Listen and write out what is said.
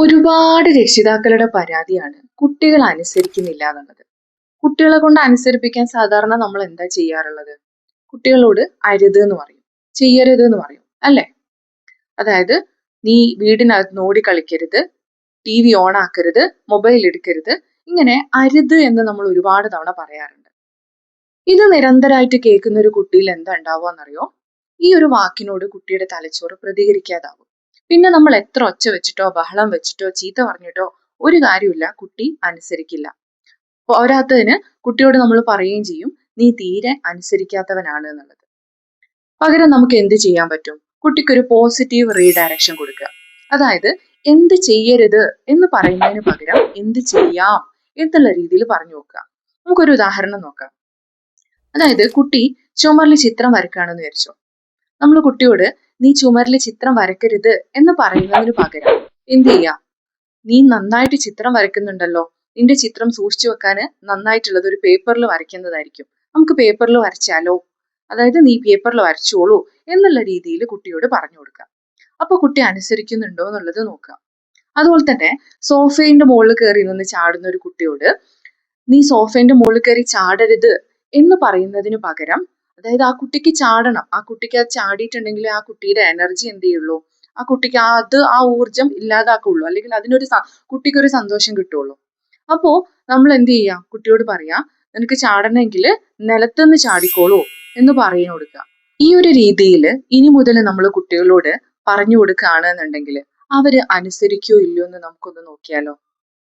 ഒരുപാട് രക്ഷിതാക്കളുടെ പരാതിയാണ് കുട്ടികൾ അനുസരിക്കുന്നില്ല എന്നുള്ളത്. കുട്ടികളെ കൊണ്ട് അനുസരിപ്പിക്കാൻ സാധാരണ നമ്മൾ എന്താ ചെയ്യാറുള്ളത്? കുട്ടികളോട് അരുത് എന്ന് പറയും, ചെയ്യരുത് എന്ന് പറയും, അല്ലേ? അതായത് നീ വീടിനകത്ത് ഓടി കളിക്കരുത്, TV ഓൺ ആക്കരുത്, മൊബൈൽ എടുക്കരുത്, ഇങ്ങനെ അരുത് എന്ന് നമ്മൾ ഒരുപാട് തവണ പറയാറുണ്ട്. ഇത് നിരന്തരമായിട്ട് കേൾക്കുന്ന ഒരു കുട്ടിയിൽ എന്താ ഉണ്ടാവുക? ഈ ഒരു വാക്കിനോട് കുട്ടിയുടെ തലച്ചോറ് പ്രതികരിക്കാതാവും. പിന്നെ നമ്മൾ എത്ര ഒച്ച വെച്ചിട്ടോ ബഹളം വെച്ചിട്ടോ ചീത്ത പറഞ്ഞിട്ടോ ഒരു കാര്യമില്ല, കുട്ടി അനുസരിക്കില്ല. പോരാത്തതിന് കുട്ടിയോട് നമ്മൾ പറയുകയും ചെയ്യും, നീ തീരെ അനുസരിക്കാത്തവനാണ് എന്നുള്ളത്. പകരം നമുക്ക് എന്ത് ചെയ്യാൻ പറ്റും? കുട്ടിക്കൊരു പോസിറ്റീവ് റീഡയറക്ഷൻ കൊടുക്കുക. അതായത് എന്ത് ചെയ്യരുത് എന്ന് പറയുന്നതിന് പകരം എന്ത് ചെയ്യാം എന്നുള്ള രീതിയിൽ പറഞ്ഞു നോക്കുക. നമുക്കൊരു ഉദാഹരണം നോക്കാം. അതായത് കുട്ടി ചുമരിൽ ചിത്രം വരക്കുകയാണെന്ന് വിചാരിച്ചോ. നമ്മൾ കുട്ടിയോട് നീ ചുമരിൽ ചിത്രം വരക്കരുത് എന്ന് പറയുന്നതിന് പകരം എന്ത് ചെയ്യാം? നീ നന്നായിട്ട് ചിത്രം വരയ്ക്കുന്നുണ്ടല്ലോ, നിന്റെ ചിത്രം സൂക്ഷിച്ചു വെക്കാൻ നന്നായിട്ടുള്ളത് ഒരു പേപ്പറിൽ വരയ്ക്കുന്നതായിരിക്കും, നമുക്ക് പേപ്പറിൽ വരച്ചാലോ, അതായത് നീ പേപ്പറിൽ വരച്ചോളൂ എന്നുള്ള രീതിയിൽ കുട്ടിയോട് പറഞ്ഞു കൊടുക്കാം. അപ്പൊ കുട്ടി അനുസരിക്കുന്നുണ്ടോ എന്നുള്ളത് നോക്കുക. അതുപോലെ തന്നെ സോഫയുടെ മുകളിൽ കയറി നിന്ന് ചാടുന്ന ഒരു കുട്ടിയോട് നീ സോഫയുടെ മുകളിൽ കയറി ചാടരുത് എന്ന് പറയുന്നതിന് പകരം, അതായത് ആ കുട്ടിക്ക് ചാടണം, ആ കുട്ടിക്ക് അത് ചാടിയിട്ടുണ്ടെങ്കിൽ ആ കുട്ടിയുടെ എനർജി എന്ത് ചെയ്യുള്ളൂ, ആ കുട്ടിക്ക് ആ ഊർജം ഇല്ലാതാക്കുള്ളൂ, അല്ലെങ്കിൽ അതിനൊരു കുട്ടിക്കൊരു സന്തോഷം കിട്ടുള്ളൂ. അപ്പോ നമ്മൾ എന്ത് ചെയ്യാം? കുട്ടിയോട് പറയാ, നിനക്ക് ചാടണമെങ്കിൽ നിലത്തുനിന്ന് ചാടിക്കോളൂ എന്ന് പറഞ്ഞു കൊടുക്കുക. ഈ ഒരു രീതിയിൽ ഇനി മുതൽ നമ്മൾ കുട്ടികളോട് പറഞ്ഞു കൊടുക്കുകയാണെന്നുണ്ടെങ്കിൽ അവര് അനുസരിക്കോ ഇല്ലയോ എന്ന് നമുക്കൊന്ന് നോക്കിയാലോ.